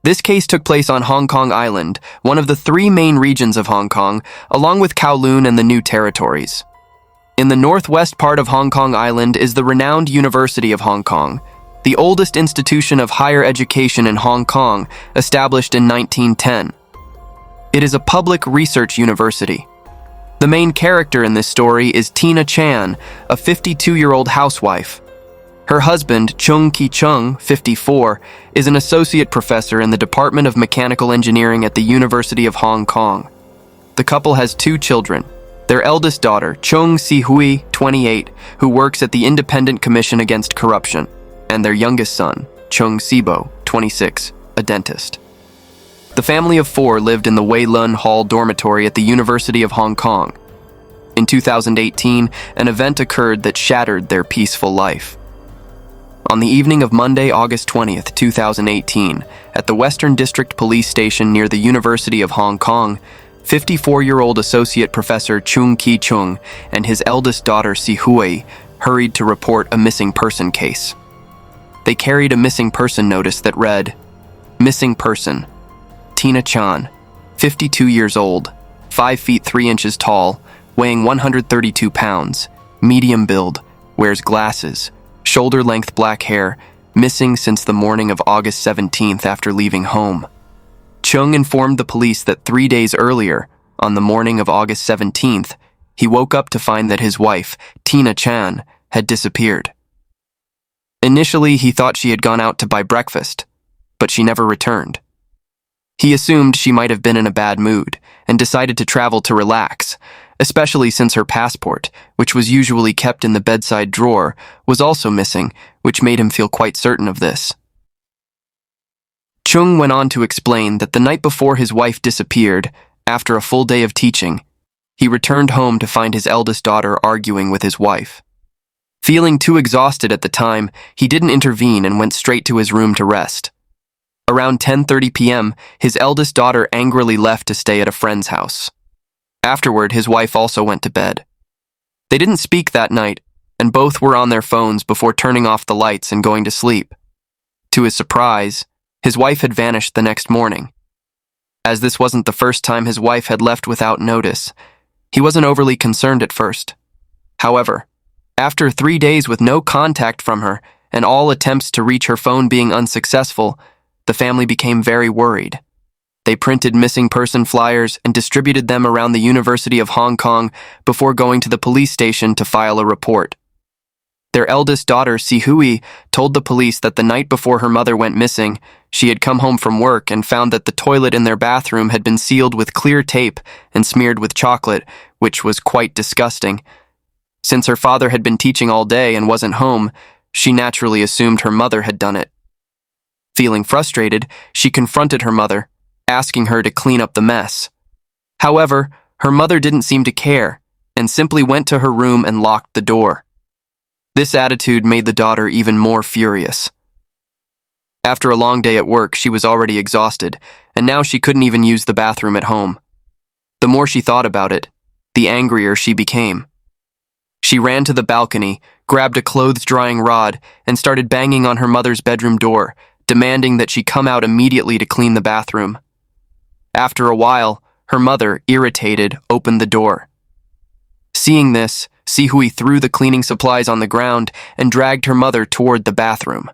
This case took place on Hong Kong Island, one of the three main regions of Hong Kong, along with Kowloon and the New Territories. In the northwest part of Hong Kong Island is the renowned University of Hong Kong, the oldest institution of higher education in Hong Kong, established in 1910. It is a public research university. The main character in this story is Tina Chan, a 52-year-old housewife. Her husband, Cheung Kie-chung, 54, is an associate professor in the Department of Mechanical Engineering at the University of Hong Kong. The couple has two children. Their eldest daughter, Chung Si-hui, 28, who works at the Independent Commission Against Corruption, and their youngest son, Chung Si-bo, 26, a dentist. The family of four lived in the Wei Lun Hall dormitory at the University of Hong Kong. In 2018, an event occurred that shattered their peaceful life. On the evening of Monday, August 20th, 2018, at the Western District Police Station near the University of Hong Kong, 54-year-old Associate Professor Cheung Kie-chung and his eldest daughter Si-hui hurried to report a missing person case. They carried a missing person notice that read, "Missing person, Tina Chan, 52 years old, 5 feet 3 inches tall, weighing 132 pounds, medium build, wears glasses, shoulder-length black hair, missing since the morning of August 17th after leaving home." Cheung informed the police that 3 days earlier, on the morning of August 17th, he woke up to find that his wife, Tina Chan, had disappeared. Initially, he thought she had gone out to buy breakfast, but she never returned. He assumed she might have been in a bad mood and decided to travel to relax, especially since her passport, which was usually kept in the bedside drawer, was also missing, which made him feel quite certain of this. Cheung went on to explain that the night before his wife disappeared, after a full day of teaching, he returned home to find his eldest daughter arguing with his wife. Feeling too exhausted at the time, he didn't intervene and went straight to his room to rest. Around 10:30 p.m., his eldest daughter angrily left to stay at a friend's house. Afterward, his wife also went to bed. They didn't speak that night, and both were on their phones before turning off the lights and going to sleep. To his surprise, his wife had vanished the next morning. As this wasn't the first time his wife had left without notice, he wasn't overly concerned at first. However, after 3 days with no contact from her and all attempts to reach her phone being unsuccessful, the family became very worried. They printed missing person flyers and distributed them around the University of Hong Kong before going to the police station to file a report. Their eldest daughter, Si-hui, told the police that the night before her mother went missing, she had come home from work and found that the toilet in their bathroom had been sealed with clear tape and smeared with chocolate, which was quite disgusting. Since her father had been teaching all day and wasn't home, she naturally assumed her mother had done it. Feeling frustrated, she confronted her mother, asking her to clean up the mess. However, her mother didn't seem to care and simply went to her room and locked the door. This attitude made the daughter even more furious. After a long day at work, she was already exhausted, and now she couldn't even use the bathroom at home. The more she thought about it, the angrier she became. She ran to the balcony, grabbed a clothes-drying rod, and started banging on her mother's bedroom door, demanding that she come out immediately to clean the bathroom. After a while, her mother, irritated, opened the door. Seeing this, Si-hui threw the cleaning supplies on the ground and dragged her mother toward the bathroom.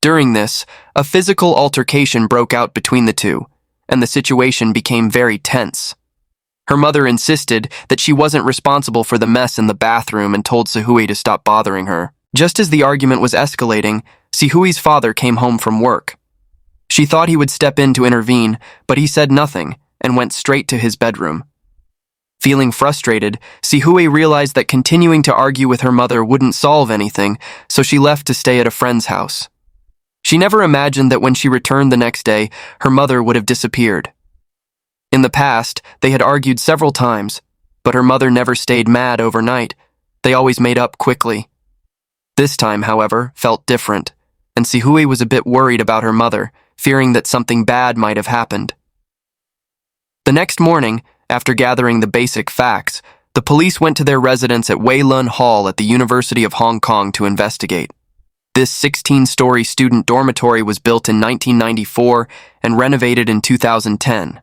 During this, a physical altercation broke out between the two, and the situation became very tense. Her mother insisted that she wasn't responsible for the mess in the bathroom and told Si-hui to stop bothering her. Just as the argument was escalating, Si-hui's father came home from work. She thought he would step in to intervene, but he said nothing and went straight to his bedroom. Feeling frustrated, Si-hui realized that continuing to argue with her mother wouldn't solve anything, so she left to stay at a friend's house. She never imagined that when she returned the next day, her mother would have disappeared. In the past, they had argued several times, but her mother never stayed mad overnight. They always made up quickly. This time, however, felt different, and Si-hui was a bit worried about her mother, fearing that something bad might have happened. The next morning, after gathering the basic facts, the police went to their residence at Wei Lun Hall at the University of Hong Kong to investigate. This 16-story student dormitory was built in 1994 and renovated in 2010.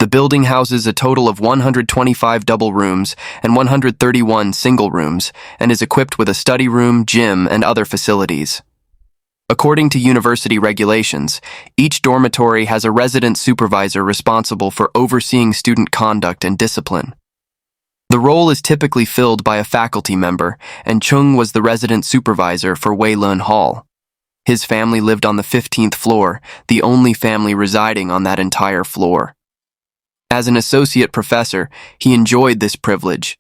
The building houses a total of 125 double rooms and 131 single rooms and is equipped with a study room, gym, and other facilities. According to university regulations, each dormitory has a resident supervisor responsible for overseeing student conduct and discipline. The role is typically filled by a faculty member, and Cheung was the resident supervisor for Weilun Hall. His family lived on the 15th floor, the only family residing on that entire floor. As an associate professor, he enjoyed this privilege.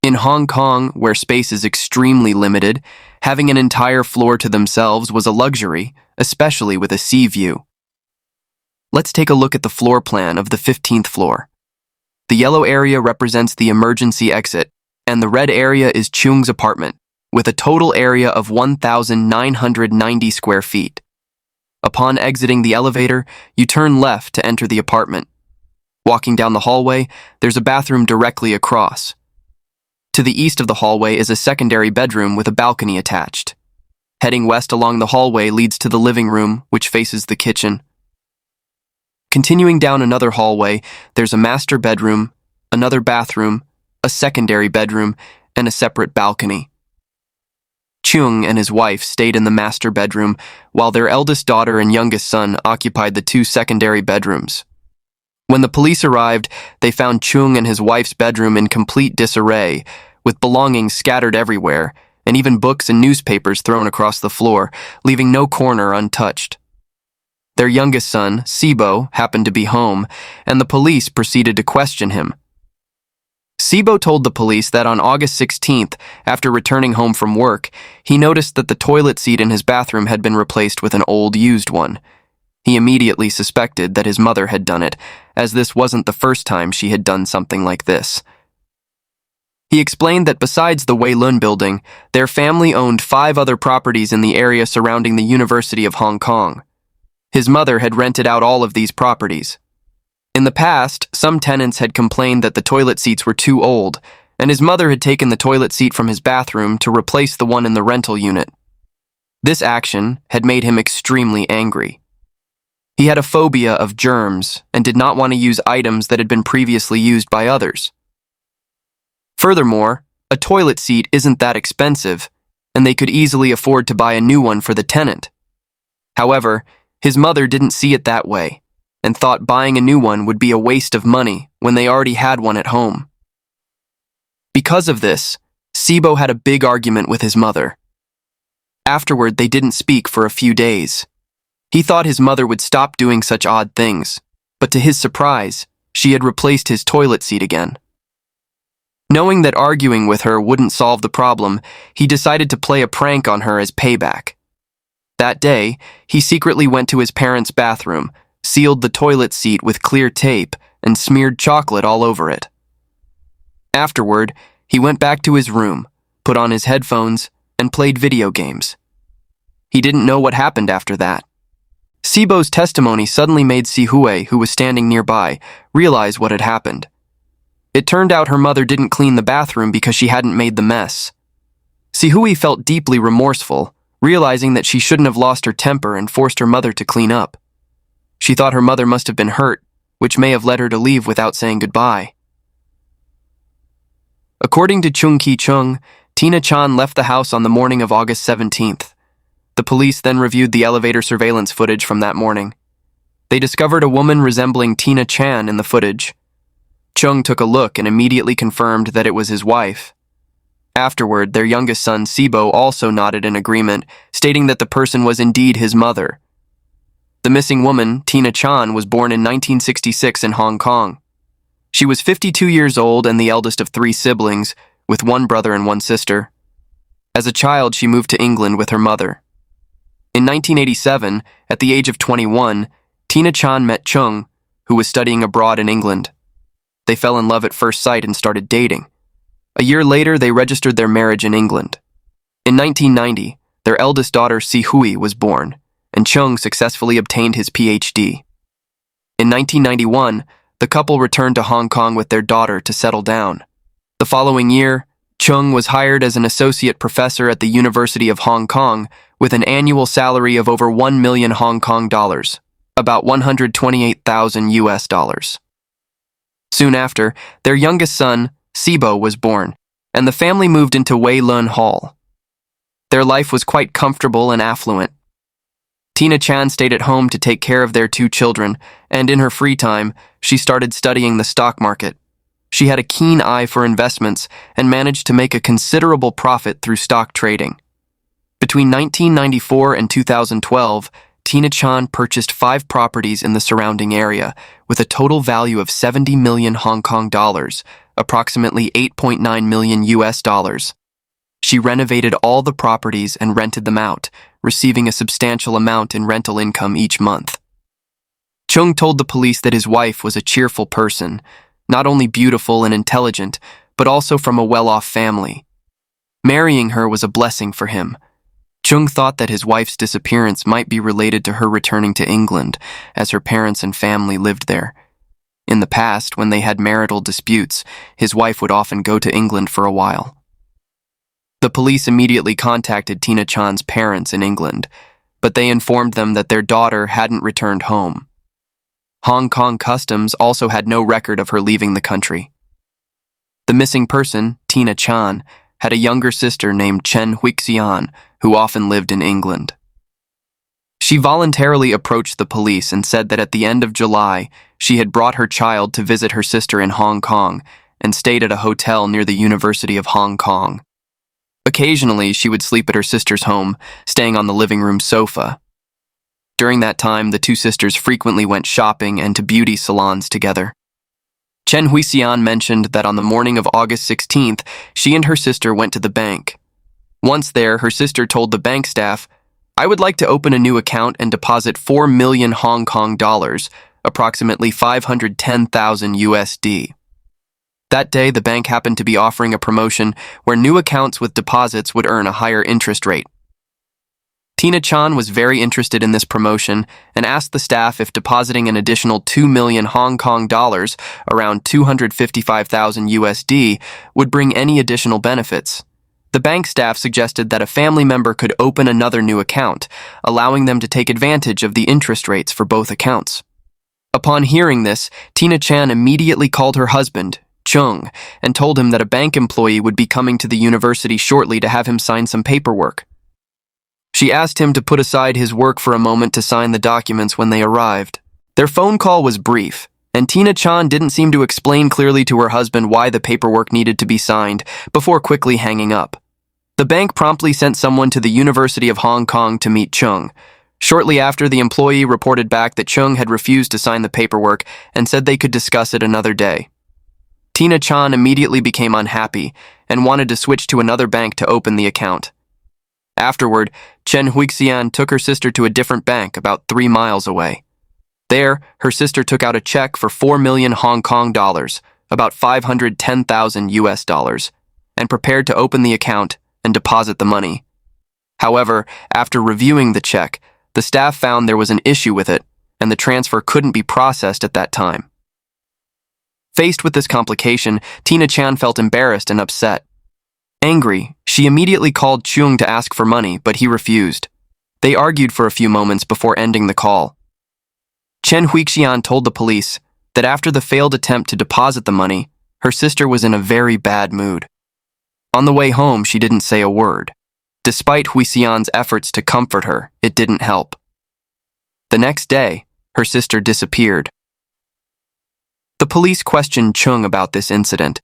In Hong Kong, where space is extremely limited, having an entire floor to themselves was a luxury, especially with a sea view. Let's take a look at the floor plan of the 15th floor. The yellow area represents the emergency exit, and the red area is Cheung's apartment, with a total area of 1,990 square feet. Upon exiting the elevator, you turn left to enter the apartment. Walking down the hallway, there's a bathroom directly across. To the east of the hallway is a secondary bedroom with a balcony attached. Heading west along the hallway leads to the living room, which faces the kitchen. Continuing down another hallway, there's a master bedroom, another bathroom, a secondary bedroom, and a separate balcony. Cheung and his wife stayed in the master bedroom, while their eldest daughter and youngest son occupied the two secondary bedrooms. When the police arrived, they found Cheung and his wife's bedroom in complete disarray, with belongings scattered everywhere, and even books and newspapers thrown across the floor, leaving no corner untouched. Their youngest son, Sibo, happened to be home, and the police proceeded to question him. Sibo told the police that on August 16th, after returning home from work, he noticed that the toilet seat in his bathroom had been replaced with an old used one. He immediately suspected that his mother had done it, as this wasn't the first time she had done something like this. He explained that besides the Weilun building, their family owned 5 other properties in the area surrounding the University of Hong Kong. His mother had rented out all of these properties. In the past, some tenants had complained that the toilet seats were too old, and his mother had taken the toilet seat from his bathroom to replace the one in the rental unit. This action had made him extremely angry. He had a phobia of germs and did not want to use items that had been previously used by others. Furthermore, a toilet seat isn't that expensive, and they could easily afford to buy a new one for the tenant. However, his mother didn't see it that way, and thought buying a new one would be a waste of money when they already had one at home. Because of this, Sibo had a big argument with his mother. Afterward, they didn't speak for a few days. He thought his mother would stop doing such odd things, but to his surprise, she had replaced his toilet seat again. Knowing that arguing with her wouldn't solve the problem, he decided to play a prank on her as payback. That day, he secretly went to his parents' bathroom, sealed the toilet seat with clear tape, and smeared chocolate all over it. Afterward, he went back to his room, put on his headphones, and played video games. He didn't know what happened after that. Sibo's testimony suddenly made Sihui, who was standing nearby, realize what had happened. It turned out her mother didn't clean the bathroom because she hadn't made the mess. Sihui felt deeply remorseful, realizing that she shouldn't have lost her temper and forced her mother to clean up. She thought her mother must have been hurt, which may have led her to leave without saying goodbye. According to Cheung Kie-chung, Tina Chan left the house on the morning of August 17th. The police then reviewed the elevator surveillance footage from that morning. They discovered a woman resembling Tina Chan in the footage. Cheung took a look and immediately confirmed that it was his wife. Afterward, their youngest son, Sibo, also nodded in agreement, stating that the person was indeed his mother. The missing woman, Tina Chan, was born in 1966 in Hong Kong. She was 52 years old and the eldest of 3 siblings, with 1 brother and 1 sister. As a child, she moved to England with her mother. In 1987, at the age of 21, Tina Chan met Cheung, who was studying abroad in England. They fell in love at first sight and started dating. A year later, they registered their marriage in England. In 1990, their eldest daughter, Sihui, was born, and Cheung successfully obtained his PhD. In 1991, the couple returned to Hong Kong with their daughter to settle down. The following year, Cheung was hired as an associate professor at the University of Hong Kong with an annual salary of over 1 million Hong Kong dollars, about 128,000 US dollars. Soon after, their youngest son, Sibo, was born, and the family moved into Wei Lun Hall. Their life was quite comfortable and affluent. Tina Chan stayed at home to take care of their two children, and in her free time, she started studying the stock market. She had a keen eye for investments and managed to make a considerable profit through stock trading. Between 1994 and 2012, Tina Chan purchased 5 properties in the surrounding area with a total value of 70 million Hong Kong dollars, approximately 8.9 million US dollars. She renovated all the properties and rented them out, receiving a substantial amount in rental income each month. Cheung told the police that his wife was a cheerful person, not only beautiful and intelligent, but also from a well-off family. Marrying her was a blessing for him. Cheung thought that his wife's disappearance might be related to her returning to England, as her parents and family lived there. In the past, when they had marital disputes, his wife would often go to England for a while. The police immediately contacted Tina Chan's parents in England, but they informed them that their daughter hadn't returned home. Hong Kong customs also had no record of her leaving the country. The missing person, Tina Chan, had a younger sister named Cheung Kie-chung, who often lived in England. She voluntarily approached the police and said that at the end of July, she had brought her child to visit her sister in Hong Kong and stayed at a hotel near the University of Hong Kong. Occasionally, she would sleep at her sister's home, staying on the living room sofa. During that time, the two sisters frequently went shopping and to beauty salons together. Cheung Kie-chung mentioned that on the morning of August 16th, she and her sister went to the bank. Once there, her sister told the bank staff, "I would like to open a new account and deposit 4 million Hong Kong dollars, approximately 510,000 USD. That day, the bank happened to be offering a promotion where new accounts with deposits would earn a higher interest rate. Tina Chan was very interested in this promotion and asked the staff if depositing an additional 2 million Hong Kong dollars, around 255,000 USD, would bring any additional benefits. The bank staff suggested that a family member could open another new account, allowing them to take advantage of the interest rates for both accounts. Upon hearing this, Tina Chan immediately called her husband, Cheung, and told him that a bank employee would be coming to the university shortly to have him sign some paperwork. She asked him to put aside his work for a moment to sign the documents when they arrived. Their phone call was brief, and Tina Chan didn't seem to explain clearly to her husband why the paperwork needed to be signed, before quickly hanging up. The bank promptly sent someone to the University of Hong Kong to meet Cheung. Shortly after, the employee reported back that Cheung had refused to sign the paperwork and said they could discuss it another day. Tina Chan immediately became unhappy and wanted to switch to another bank to open the account. Afterward, Cheung Kie-chung took her sister to a different bank about 3 miles away. There, her sister took out a check for 4 million Hong Kong dollars, about 510,000 US dollars, and prepared to open the account and deposit the money. However, after reviewing the check, the staff found there was an issue with it, and the transfer couldn't be processed at that time. Faced with this complication, Tina Chan felt embarrassed and upset. Angry, she immediately called Cheung to ask for money, but he refused. They argued for a few moments before ending the call. Cheung Kie-chung told the police that after the failed attempt to deposit the money, her sister was in a very bad mood. On the way home, she didn't say a word. Despite Kie-chung's efforts to comfort her, it didn't help. The next day, her sister disappeared. The police questioned Cheung about this incident.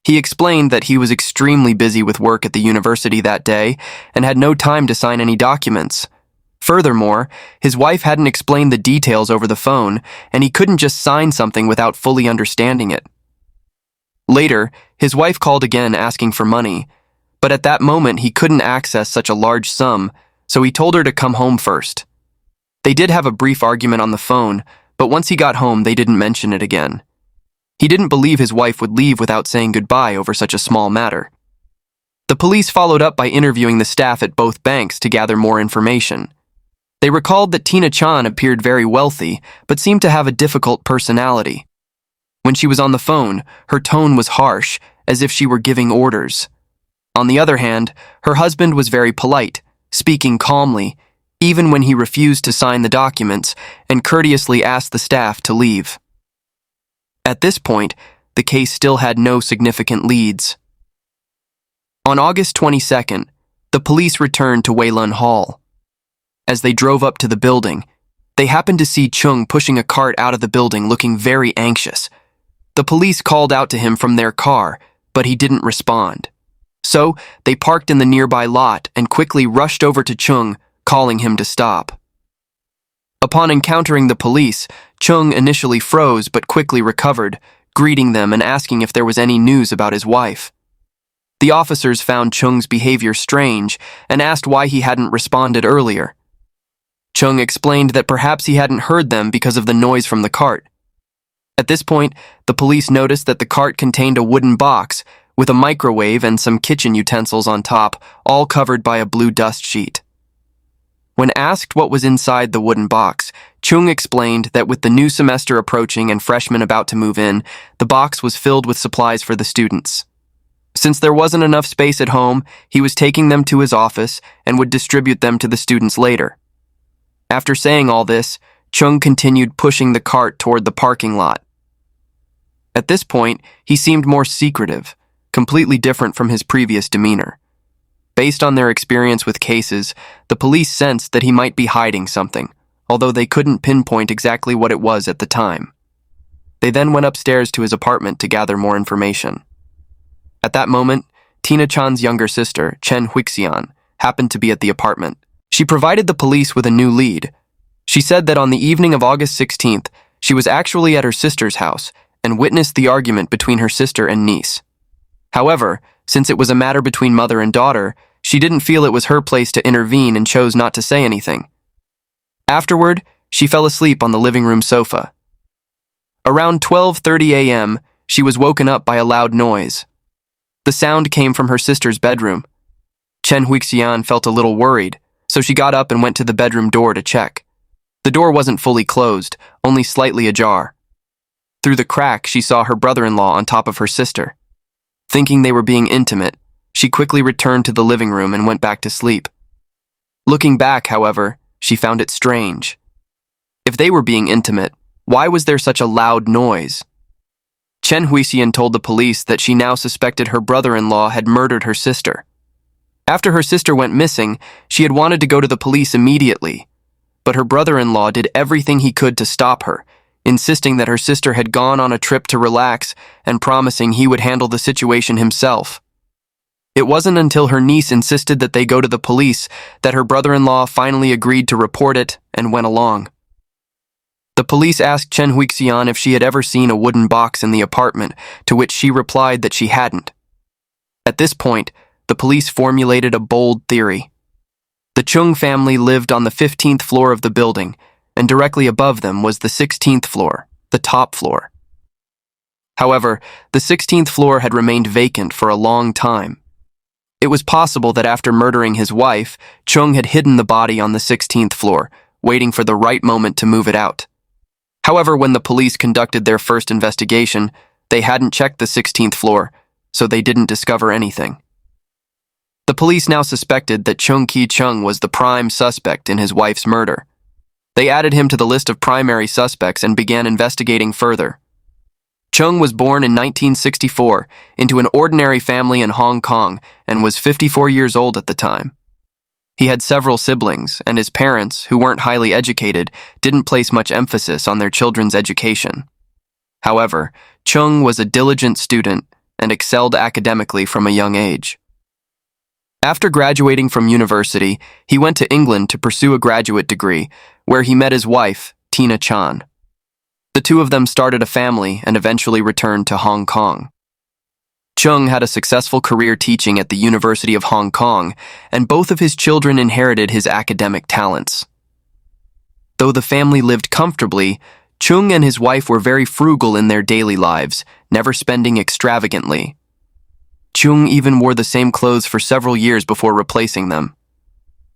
He explained that he was extremely busy with work at the university that day and had no time to sign any documents. Furthermore, his wife hadn't explained the details over the phone, and he couldn't just sign something without fully understanding it. Later, his wife called again asking for money, but at that moment he couldn't access such a large sum, so he told her to come home first. They did have a brief argument on the phone, but once he got home, they didn't mention it again. He didn't believe his wife would leave without saying goodbye over such a small matter. The police followed up by interviewing the staff at both banks to gather more information. They recalled that Tina Chan appeared very wealthy, but seemed to have a difficult personality. When she was on the phone, her tone was harsh, as if she were giving orders. On the other hand, her husband was very polite, speaking calmly, even when he refused to sign the documents and courteously asked the staff to leave. At this point, the case still had no significant leads. On August 22nd, the police returned to Weilun Hall. As they drove up to the building, they happened to see Cheung pushing a cart out of the building looking very anxious. The police called out to him from their car, but he didn't respond. So, they parked in the nearby lot and quickly rushed over to Cheung, calling him to stop. Upon encountering the police, Cheung initially froze but quickly recovered, greeting them and asking if there was any news about his wife. The officers found Cheung's behavior strange and asked why he hadn't responded earlier. Cheung explained that perhaps he hadn't heard them because of the noise from the cart. At this point, the police noticed that the cart contained a wooden box with a microwave and some kitchen utensils on top, all covered by a blue dust sheet. When asked what was inside the wooden box, Cheung explained that with the new semester approaching and freshmen about to move in, the box was filled with supplies for the students. Since there wasn't enough space at home, he was taking them to his office and would distribute them to the students later. After saying all this, Cheung continued pushing the cart toward the parking lot. At this point, he seemed more secretive, completely different from his previous demeanor. Based on their experience with cases, the police sensed that he might be hiding something, although they couldn't pinpoint exactly what it was at the time. They then went upstairs to his apartment to gather more information. At that moment, Tina Chan's younger sister, Cheung Kie-chung, happened to be at the apartment. She provided the police with a new lead. She said that on the evening of August 16th, she was actually at her sister's house and witnessed the argument between her sister and niece. However, since it was a matter between mother and daughter, she didn't feel it was her place to intervene and chose not to say anything. Afterward, she fell asleep on the living room sofa. Around 12:30 a.m., she was woken up by a loud noise. The sound came from her sister's bedroom. Cheung Kie-chung felt a little worried, so she got up and went to the bedroom door to check. The door wasn't fully closed, only slightly ajar. Through the crack, she saw her brother-in-law on top of her sister. Thinking they were being intimate, she quickly returned to the living room and went back to sleep. Looking back, however, she found it strange. If they were being intimate, why was there such a loud noise? Cheung Kie-chung told the police that she now suspected her brother-in-law had murdered her sister. After her sister went missing, she had wanted to go to the police immediately, but her brother-in-law did everything he could to stop her, insisting that her sister had gone on a trip to relax and promising he would handle the situation himself. It wasn't until her niece insisted that they go to the police that her brother-in-law finally agreed to report it and went along. The police asked Cheung Kie-chung if she had ever seen a wooden box in the apartment, to which she replied that she hadn't. At this point, the police formulated a bold theory. The Cheung family lived on the 15th floor of the building, and directly above them was the 16th floor, the top floor. However, the 16th floor had remained vacant for a long time. It was possible that after murdering his wife, Cheung had hidden the body on the 16th floor, waiting for the right moment to move it out. However, when the police conducted their first investigation, they hadn't checked the 16th floor, so they didn't discover anything. The police now suspected that Cheung Kie-chung was the prime suspect in his wife's murder. They added him to the list of primary suspects and began investigating further. Cheung was born in 1964 into an ordinary family in Hong Kong and was 54 years old at the time. He had several siblings, and his parents, who weren't highly educated, didn't place much emphasis on their children's education. However, Cheung was a diligent student and excelled academically from a young age. After graduating from university, he went to England to pursue a graduate degree, where he met his wife, Tina Chan. The two of them started a family and eventually returned to Hong Kong. Cheung had a successful career teaching at the University of Hong Kong, and both of his children inherited his academic talents. Though the family lived comfortably, Cheung and his wife were very frugal in their daily lives, never spending extravagantly. Cheung even wore the same clothes for several years before replacing them.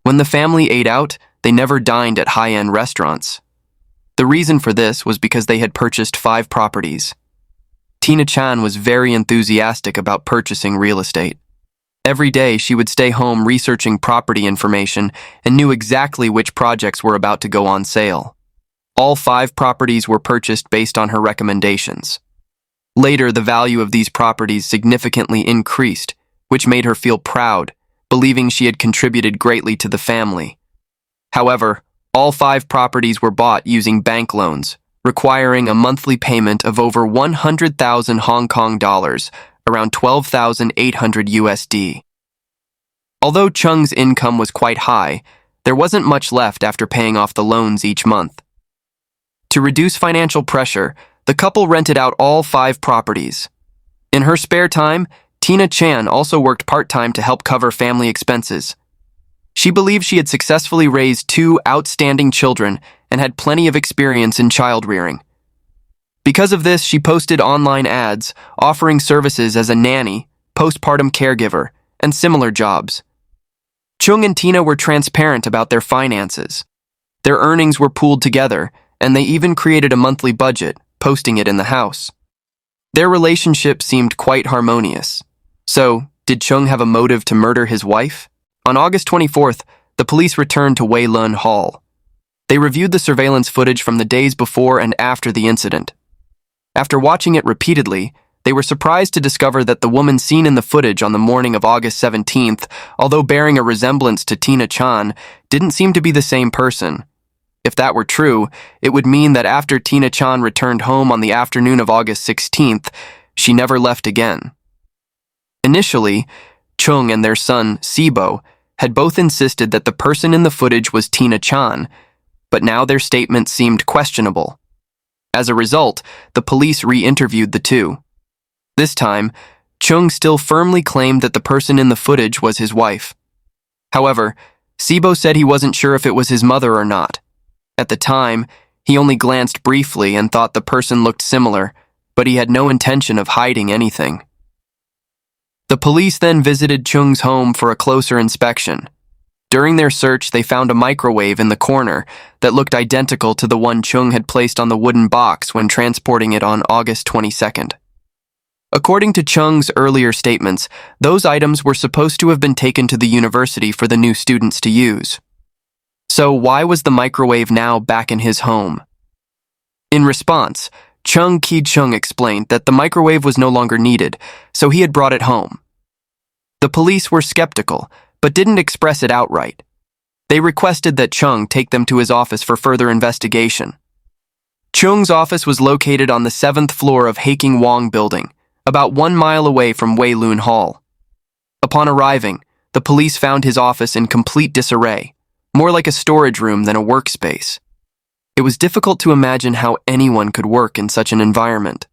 When the family ate out, they never dined at high-end restaurants. The reason for this was because they had purchased 5 properties. Tina Chan was very enthusiastic about purchasing real estate. Every day, she would stay home researching property information and knew exactly which projects were about to go on sale. All 5 properties were purchased based on her recommendations. Later, the value of these properties significantly increased, which made her feel proud, believing she had contributed greatly to the family. However, all 5 properties were bought using bank loans, requiring a monthly payment of over 100,000 Hong Kong dollars, around 12,800 USD. Although Cheung's income was quite high, there wasn't much left after paying off the loans each month. To reduce financial pressure, the couple rented out all 5 properties. In her spare time, Tina Chan also worked part-time to help cover family expenses. She believed she had successfully raised 2 outstanding children and had plenty of experience in child-rearing. Because of this, she posted online ads offering services as a nanny, postpartum caregiver, and similar jobs. Cheung and Tina were transparent about their finances. Their earnings were pooled together, and they even created a monthly budget, posting it in the house. Their relationship seemed quite harmonious. So, did Cheung have a motive to murder his wife? On August 24th, the police returned to Wei Lun Hall. They reviewed the surveillance footage from the days before and after the incident. After watching it repeatedly, they were surprised to discover that the woman seen in the footage on the morning of August 17th, although bearing a resemblance to Tina Chan, didn't seem to be the same person. If that were true, it would mean that after Tina Chan returned home on the afternoon of August 16th, she never left again. Initially, Cheung and their son, Sibo, had both insisted that the person in the footage was Tina Chan, but now their statements seemed questionable. As a result, the police re-interviewed the two. This time, Cheung still firmly claimed that the person in the footage was his wife. However, Sibo said he wasn't sure if it was his mother or not. At the time, he only glanced briefly and thought the person looked similar, but he had no intention of hiding anything. The police then visited Cheung's home for a closer inspection. During their search, they found a microwave in the corner that looked identical to the one Cheung had placed on the wooden box when transporting it on August 22nd. According to Cheung's earlier statements, those items were supposed to have been taken to the university for the new students to use. So why was the microwave now back in his home? In response, Cheung Kie-chung explained that the microwave was no longer needed, so he had brought it home. The police were skeptical, but didn't express it outright. They requested that Cheung take them to his office for further investigation. Cheung's office was located on the 7th floor of Haking Wong Building, about 1 mile away from Wei Lun Hall. Upon arriving, the police found his office in complete disarray, more like a storage room than a workspace. It was difficult to imagine how anyone could work in such an environment.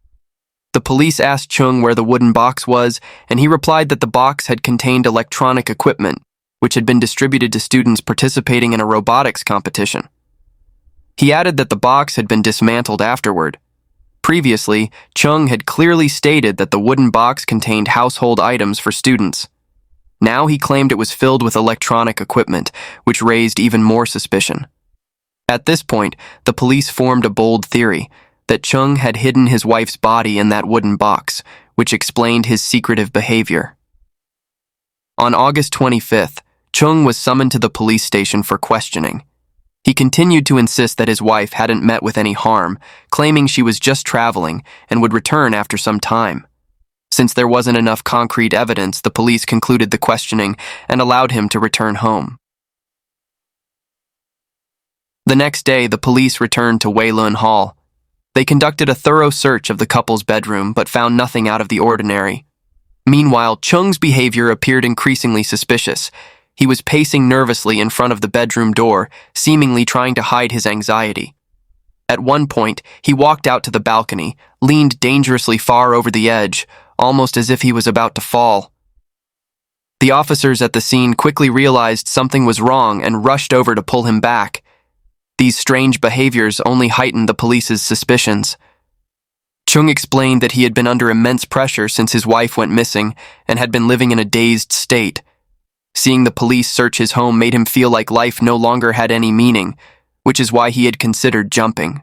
The police asked Cheung where the wooden box was, and he replied that the box had contained electronic equipment, which had been distributed to students participating in a robotics competition. He added that the box had been dismantled afterward. Previously, Cheung had clearly stated that the wooden box contained household items for students. Now he claimed it was filled with electronic equipment, which raised even more suspicion. At this point, the police formed a bold theory that Cheung had hidden his wife's body in that wooden box, which explained his secretive behavior. On August 25th, Cheung was summoned to the police station for questioning. He continued to insist that his wife hadn't met with any harm, claiming she was just traveling and would return after some time. Since there wasn't enough concrete evidence, the police concluded the questioning and allowed him to return home. The next day, the police returned to Wei Lun Hall. They conducted a thorough search of the couple's bedroom, but found nothing out of the ordinary. Meanwhile, Cheung's behavior appeared increasingly suspicious. He was pacing nervously in front of the bedroom door, seemingly trying to hide his anxiety. At one point, he walked out to the balcony, leaned dangerously far over the edge, almost as if he was about to fall. The officers at the scene quickly realized something was wrong and rushed over to pull him back. These strange behaviors only heightened the police's suspicions. Cheung explained that he had been under immense pressure since his wife went missing and had been living in a dazed state. Seeing the police search his home made him feel like life no longer had any meaning, which is why he had considered jumping.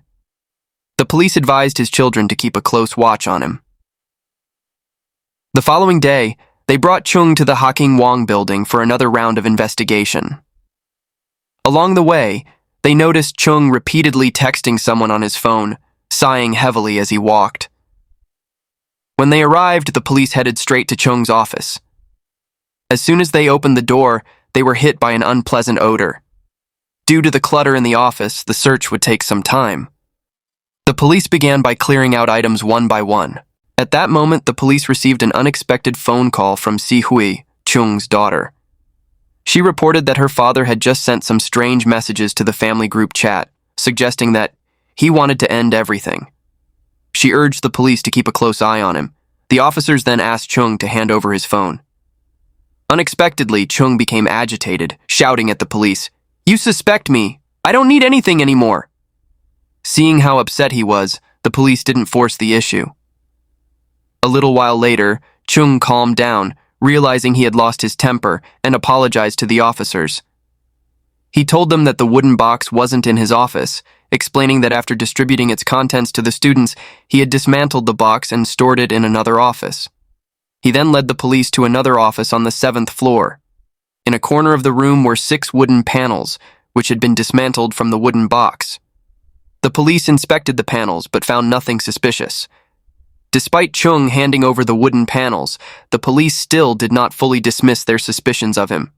The police advised his children to keep a close watch on him. The following day, They brought Cheung to the Hawking Wong building for another round of investigation. Along the way, they noticed Cheung repeatedly texting someone on his phone, sighing heavily as he walked. When they arrived, the police headed straight to Cheung's office. As soon as they opened the door, they were hit by an unpleasant odor. Due to the clutter in the office, the search would take some time. The police began by clearing out items one by one. At that moment, the police received an unexpected phone call from Si-hui, Cheung's daughter. She reported that her father had just sent some strange messages to the family group chat, suggesting that he wanted to end everything. She urged the police to keep a close eye on him. The officers then asked Cheung to hand over his phone. Unexpectedly, Cheung became agitated, shouting at the police, "You suspect me! I don't need anything anymore!" Seeing how upset he was, the police didn't force the issue. A little while later, Cheung calmed down, realizing he had lost his temper, and apologized to the officers. He told them that the wooden box wasn't in his office, explaining that after distributing its contents to the students, he had dismantled the box and stored it in another office. He then led the police to another office on the 7th floor. In a corner of the room were 6 wooden panels, which had been dismantled from the wooden box. The police inspected the panels but found nothing suspicious. Despite Cheung handing over the wooden panels, the police still did not fully dismiss their suspicions of him.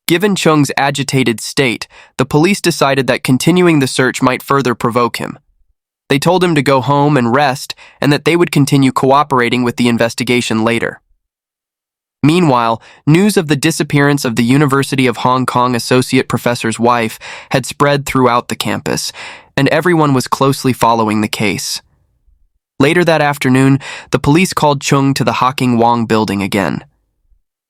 Given Cheung's agitated state, the police decided that continuing the search might further provoke him. They told him to go home and rest, and that they would continue cooperating with the investigation later. Meanwhile, news of the disappearance of the University of Hong Kong associate professor's wife had spread throughout the campus, and everyone was closely following the case. Later that afternoon, the police called Cheung to the Hawking Wong building again.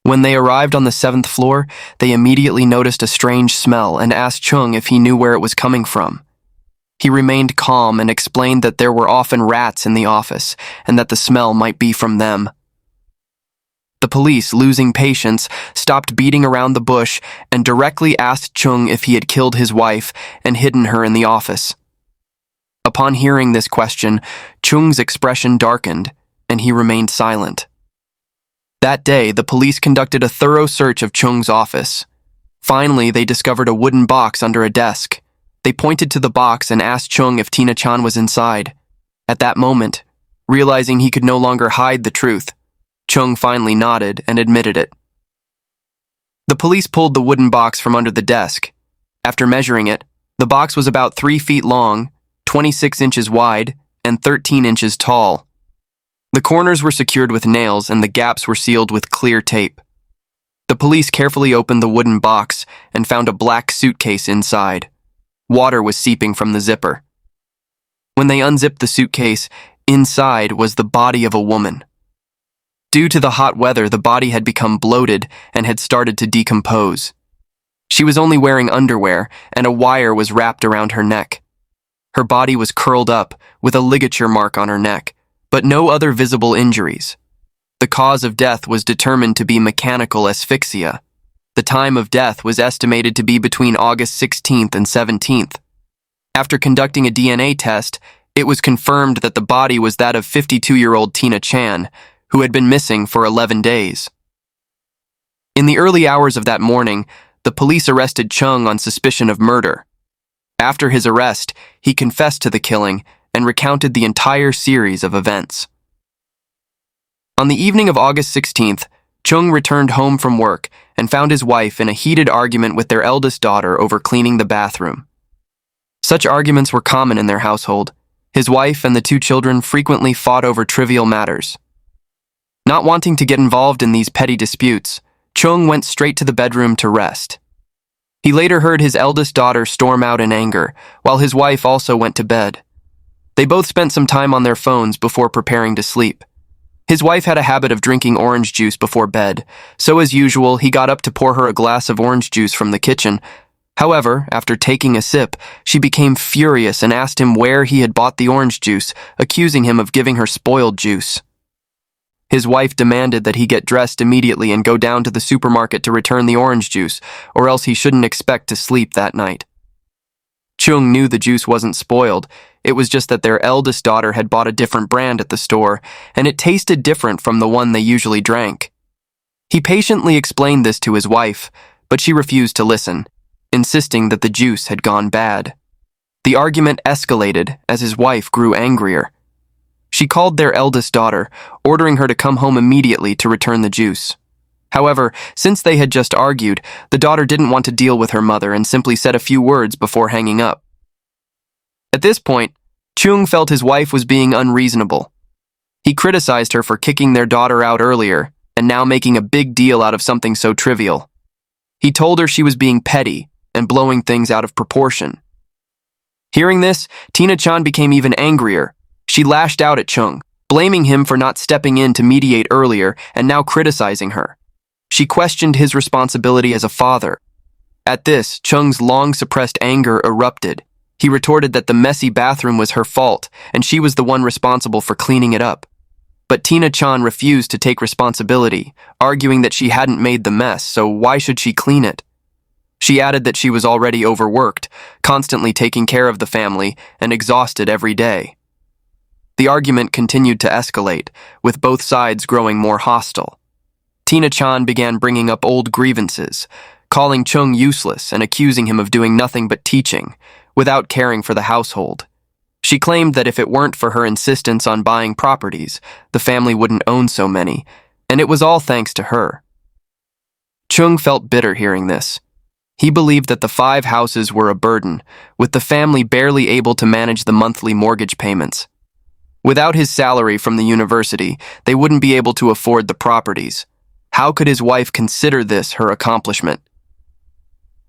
When they arrived on the 7th floor, they immediately noticed a strange smell and asked Cheung if he knew where it was coming from. He remained calm and explained that there were often rats in the office and that the smell might be from them. The police, losing patience, stopped beating around the bush and directly asked Cheung if he had killed his wife and hidden her in the office. Upon hearing this question, Cheung's expression darkened, and he remained silent. That day, the police conducted a thorough search of Cheung's office. Finally, they discovered a wooden box under a desk. They pointed to the box and asked Cheung if Tina-chan was inside. At that moment, realizing he could no longer hide the truth, Cheung finally nodded and admitted it. The police pulled the wooden box from under the desk. After measuring it, the box was about 3 feet long, 26 inches wide, and 13 inches tall. The corners were secured with nails and the gaps were sealed with clear tape. The police carefully opened the wooden box and found a black suitcase inside. Water was seeping from the zipper. When they unzipped the suitcase, inside was the body of a woman. Due to the hot weather, the body had become bloated and had started to decompose. She was only wearing underwear, and a wire was wrapped around her neck. Her body was curled up, with a ligature mark on her neck, but no other visible injuries. The cause of death was determined to be mechanical asphyxia. The time of death was estimated to be between August 16th and 17th. After conducting a DNA test, it was confirmed that the body was that of 52-year-old Tina Chan, who had been missing for 11 days. In the early hours of that morning, the police arrested Cheung on suspicion of murder. After his arrest, he confessed to the killing and recounted the entire series of events. On the evening of August 16th, Cheung returned home from work and found his wife in a heated argument with their eldest daughter over cleaning the bathroom. Such arguments were common in their household. His wife and the 2 children frequently fought over trivial matters. Not wanting to get involved in these petty disputes, Cheung went straight to the bedroom to rest. He later heard his eldest daughter storm out in anger, while his wife also went to bed. They both spent some time on their phones before preparing to sleep. His wife had a habit of drinking orange juice before bed, so as usual, he got up to pour her a glass of orange juice from the kitchen. However, after taking a sip, she became furious and asked him where he had bought the orange juice, accusing him of giving her spoiled juice. His wife demanded that he get dressed immediately and go down to the supermarket to return the orange juice, or else he shouldn't expect to sleep that night. Cheung knew the juice wasn't spoiled. It was just that their eldest daughter had bought a different brand at the store, and it tasted different from the one they usually drank. He patiently explained this to his wife, but she refused to listen, insisting that the juice had gone bad. The argument escalated as his wife grew angrier. She called their eldest daughter, ordering her to come home immediately to return the juice. However, since they had just argued, the daughter didn't want to deal with her mother and simply said a few words before hanging up. At this point, Cheung felt his wife was being unreasonable. He criticized her for kicking their daughter out earlier and now making a big deal out of something so trivial. He told her she was being petty and blowing things out of proportion. Hearing this, Tina-chan became even angrier. She lashed out at Cheung, blaming him for not stepping in to mediate earlier and now criticizing her. She questioned his responsibility as a father. At this, Cheung's long-suppressed anger erupted. He retorted that the messy bathroom was her fault and she was the one responsible for cleaning it up. But Tina-chan refused to take responsibility, arguing that she hadn't made the mess, so why should she clean it? She added that she was already overworked, constantly taking care of the family, and exhausted every day. The argument continued to escalate, with both sides growing more hostile. Tina-chan began bringing up old grievances, calling Cheung useless and accusing him of doing nothing but teaching, without caring for the household. She claimed that if it weren't for her insistence on buying properties, the family wouldn't own so many, and it was all thanks to her. Cheung felt bitter hearing this. He believed that the 5 houses were a burden, with the family barely able to manage the monthly mortgage payments. Without his salary from the university, they wouldn't be able to afford the properties. How could his wife consider this her accomplishment?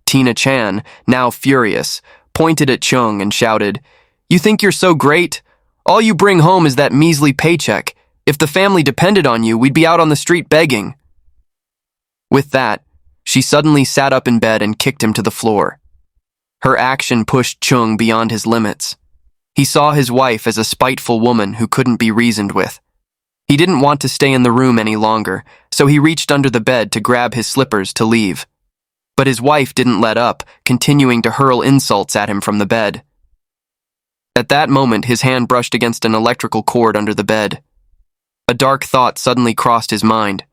Tina-chan, now furious, pointed at Cheung and shouted, "You think you're so great? All you bring home is that measly paycheck. If the family depended on you, we'd be out on the street begging." With that, she suddenly sat up in bed and kicked him to the floor. Her action pushed Cheung beyond his limits. He saw his wife as a spiteful woman who couldn't be reasoned with. He didn't want to stay in the room any longer, so he reached under the bed to grab his slippers to leave. But his wife didn't let up, continuing to hurl insults at him from the bed. At that moment, his hand brushed against an electrical cord under the bed. A dark thought suddenly crossed his mind.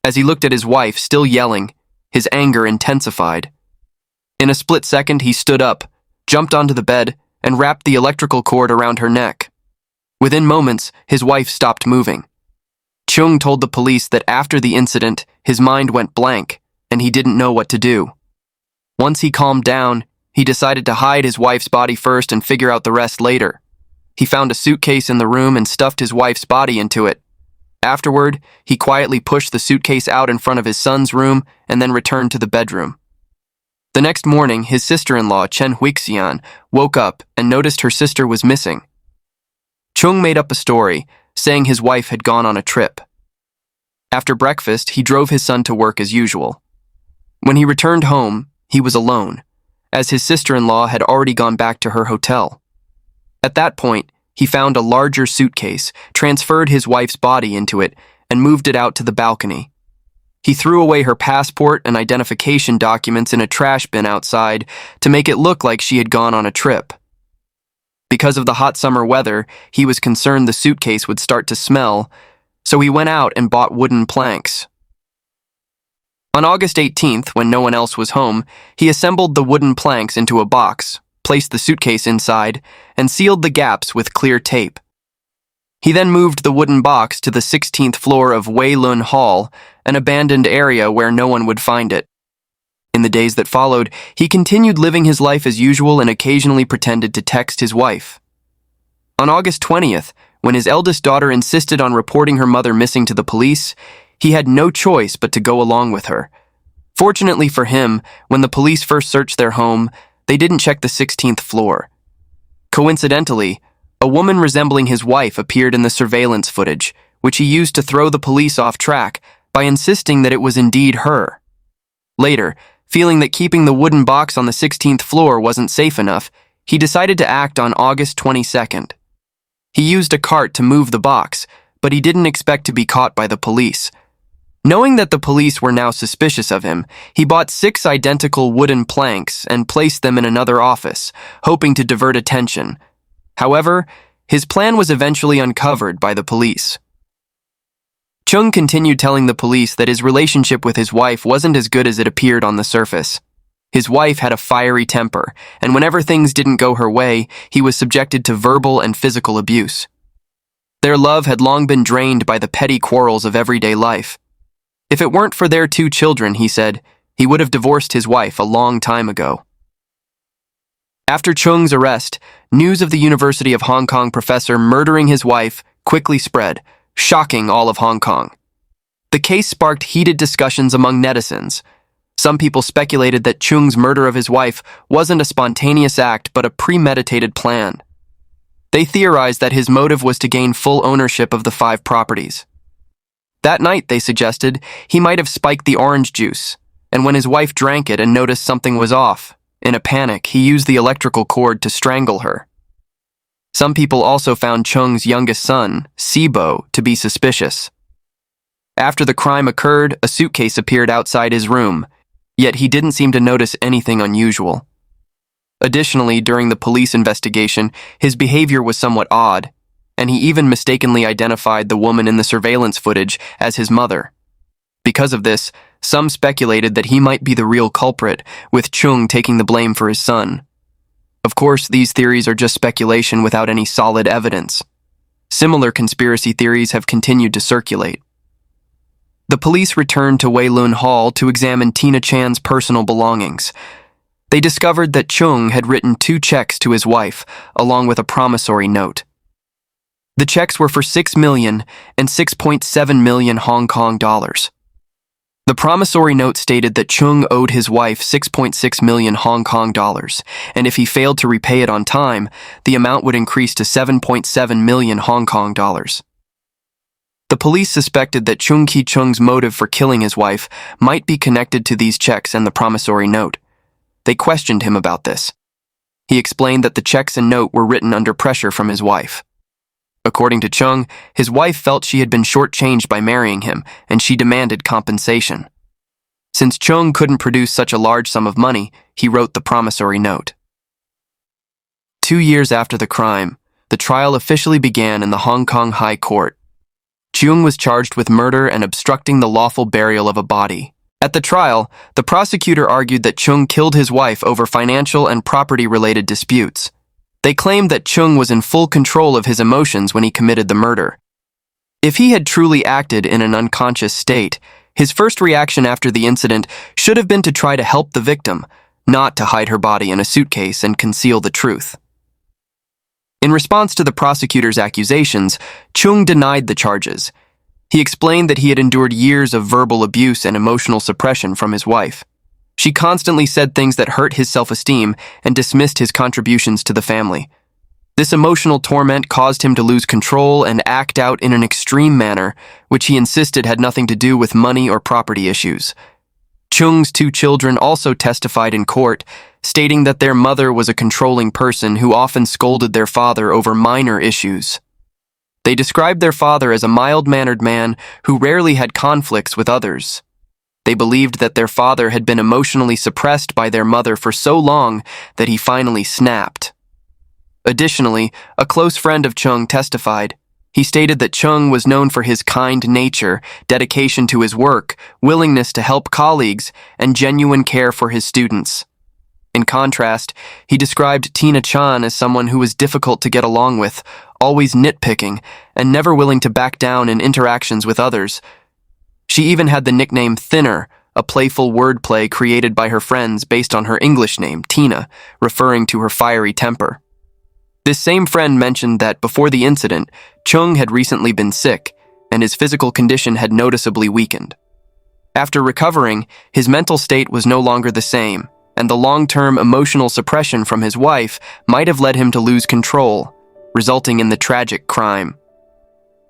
As he looked at his wife, still yelling, his anger intensified. In a split second, he stood up, jumped onto the bed, and wrapped the electrical cord around her neck. Within moments, his wife stopped moving. Cheung told the police that after the incident, his mind went blank, and he didn't know what to do. Once he calmed down, he decided to hide his wife's body first and figure out the rest later. He found a suitcase in the room and stuffed his wife's body into it. Afterward, he quietly pushed the suitcase out in front of his son's room and then returned to the bedroom. The next morning, his sister-in-law, Chen Huixian, woke up and noticed her sister was missing. Cheung made up a story, saying his wife had gone on a trip. After breakfast, he drove his son to work as usual. When he returned home, he was alone, as his sister-in-law had already gone back to her hotel. At that point, he found a larger suitcase, transferred his wife's body into it, and moved it out to the balcony. He threw away her passport and identification documents in a trash bin outside to make it look like she had gone on a trip. Because of the hot summer weather, he was concerned the suitcase would start to smell, so he went out and bought wooden planks. On August 18th, when no one else was home, he assembled the wooden planks into a box, placed the suitcase inside, and sealed the gaps with clear tape. He then moved the wooden box to the 16th floor of Wei Lun Hall, an abandoned area where no one would find it. In the days that followed, he continued living his life as usual and occasionally pretended to text his wife. On August 20th, when his eldest daughter insisted on reporting her mother missing to the police, he had no choice but to go along with her. Fortunately for him, when the police first searched their home, they didn't check the 16th floor. Coincidentally, a woman resembling his wife appeared in the surveillance footage, which he used to throw the police off track by insisting that it was indeed her. Later, feeling that keeping the wooden box on the 16th floor wasn't safe enough, he decided to act on August 22nd. He used a cart to move the box, but he didn't expect to be caught by the police. Knowing that the police were now suspicious of him, he bought 6 identical wooden planks and placed them in another office, hoping to divert attention. However, his plan was eventually uncovered by the police. Cheung continued telling the police that his relationship with his wife wasn't as good as it appeared on the surface. His wife had a fiery temper, and whenever things didn't go her way, he was subjected to verbal and physical abuse. Their love had long been drained by the petty quarrels of everyday life. If it weren't for their 2 children, he said, he would have divorced his wife a long time ago. After Cheung's arrest, news of the University of Hong Kong professor murdering his wife quickly spread, shocking all of Hong Kong. The case sparked heated discussions among netizens. Some people speculated that Cheung's murder of his wife wasn't a spontaneous act but a premeditated plan. They theorized that his motive was to gain full ownership of the 5 properties. That night, they suggested, he might have spiked the orange juice, and when his wife drank it and noticed something was off, in a panic, he used the electrical cord to strangle her. Some people also found Cheung's youngest son, Sibo, to be suspicious. After the crime occurred, a suitcase appeared outside his room, yet he didn't seem to notice anything unusual. Additionally, during the police investigation, his behavior was somewhat odd, and he even mistakenly identified the woman in the surveillance footage as his mother. Because of this, some speculated that he might be the real culprit, with Cheung taking the blame for his son. Of course, these theories are just speculation without any solid evidence. Similar conspiracy theories have continued to circulate. The police returned to Wei Lun Hall to examine Tina Chan's personal belongings. They discovered that Cheung had written 2 checks to his wife, along with a promissory note. The checks were for 6 million and 6.7 million Hong Kong dollars. The promissory note stated that Cheung owed his wife 6.6 million Hong Kong dollars, and if he failed to repay it on time, the amount would increase to 7.7 million Hong Kong dollars. The police suspected that Cheung Kie-chung's motive for killing his wife might be connected to these checks and the promissory note. They questioned him about this. He explained that the checks and note were written under pressure from his wife. According to Cheung, his wife felt she had been shortchanged by marrying him, and she demanded compensation. Since Cheung couldn't produce such a large sum of money, he wrote the promissory note. 2 years after the crime, the trial officially began in the Hong Kong High Court. Cheung was charged with murder and obstructing the lawful burial of a body. At the trial, the prosecutor argued that Cheung killed his wife over financial and property-related disputes. They claimed that Cheung was in full control of his emotions when he committed the murder. If he had truly acted in an unconscious state, his first reaction after the incident should have been to try to help the victim, not to hide her body in a suitcase and conceal the truth. In response to the prosecutor's accusations, Cheung denied the charges. He explained that he had endured years of verbal abuse and emotional suppression from his wife. She constantly said things that hurt his self-esteem and dismissed his contributions to the family. This emotional torment caused him to lose control and act out in an extreme manner, which he insisted had nothing to do with money or property issues. Cheung's 2 children also testified in court, stating that their mother was a controlling person who often scolded their father over minor issues. They described their father as a mild-mannered man who rarely had conflicts with others. They believed that their father had been emotionally suppressed by their mother for so long that he finally snapped. Additionally, a close friend of Cheung testified. He stated that Cheung was known for his kind nature, dedication to his work, willingness to help colleagues, and genuine care for his students. In contrast, he described Tina Chan as someone who was difficult to get along with, always nitpicking, and never willing to back down in interactions with others. She even had the nickname Thinner, a playful wordplay created by her friends based on her English name, Tina, referring to her fiery temper. This same friend mentioned that before the incident, Cheung had recently been sick, and his physical condition had noticeably weakened. After recovering, his mental state was no longer the same, and the long-term emotional suppression from his wife might have led him to lose control, resulting in the tragic crime.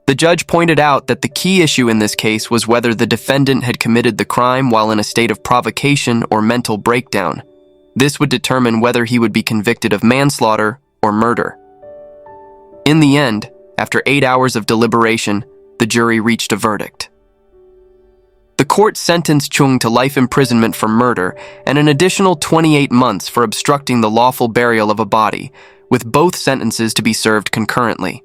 The judge pointed out that the key issue in this case was whether the defendant had committed the crime while in a state of provocation or mental breakdown. This would determine whether he would be convicted of manslaughter or murder. In the end, after 8 hours of deliberation, the jury reached a verdict. The court sentenced Cheung to life imprisonment for murder and an additional 28 months for obstructing the lawful burial of a body, with both sentences to be served concurrently.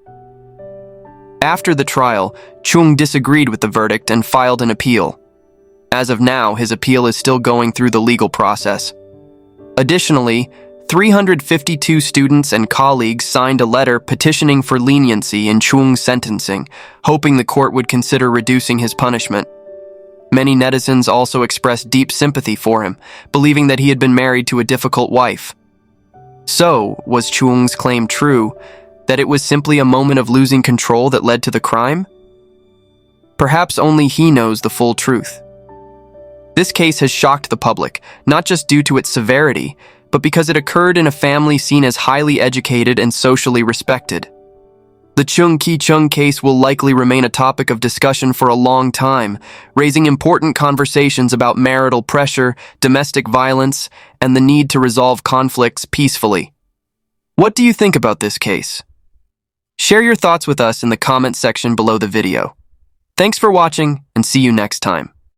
After the trial, Cheung disagreed with the verdict and filed an appeal. As of now, his appeal is still going through the legal process. Additionally, 352 students and colleagues signed a letter petitioning for leniency in Cheung's sentencing, hoping the court would consider reducing his punishment. Many netizens also expressed deep sympathy for him, believing that he had been married to a difficult wife. So, was Cheung's claim true, that it was simply a moment of losing control that led to the crime? Perhaps only he knows the full truth. This case has shocked the public, not just due to its severity, but because it occurred in a family seen as highly educated and socially respected. The Cheung Kie-chung case will likely remain a topic of discussion for a long time, raising important conversations about marital pressure, domestic violence, and the need to resolve conflicts peacefully. What do you think about this case? Share your thoughts with us in the comment section below the video. Thanks for watching, and see you next time.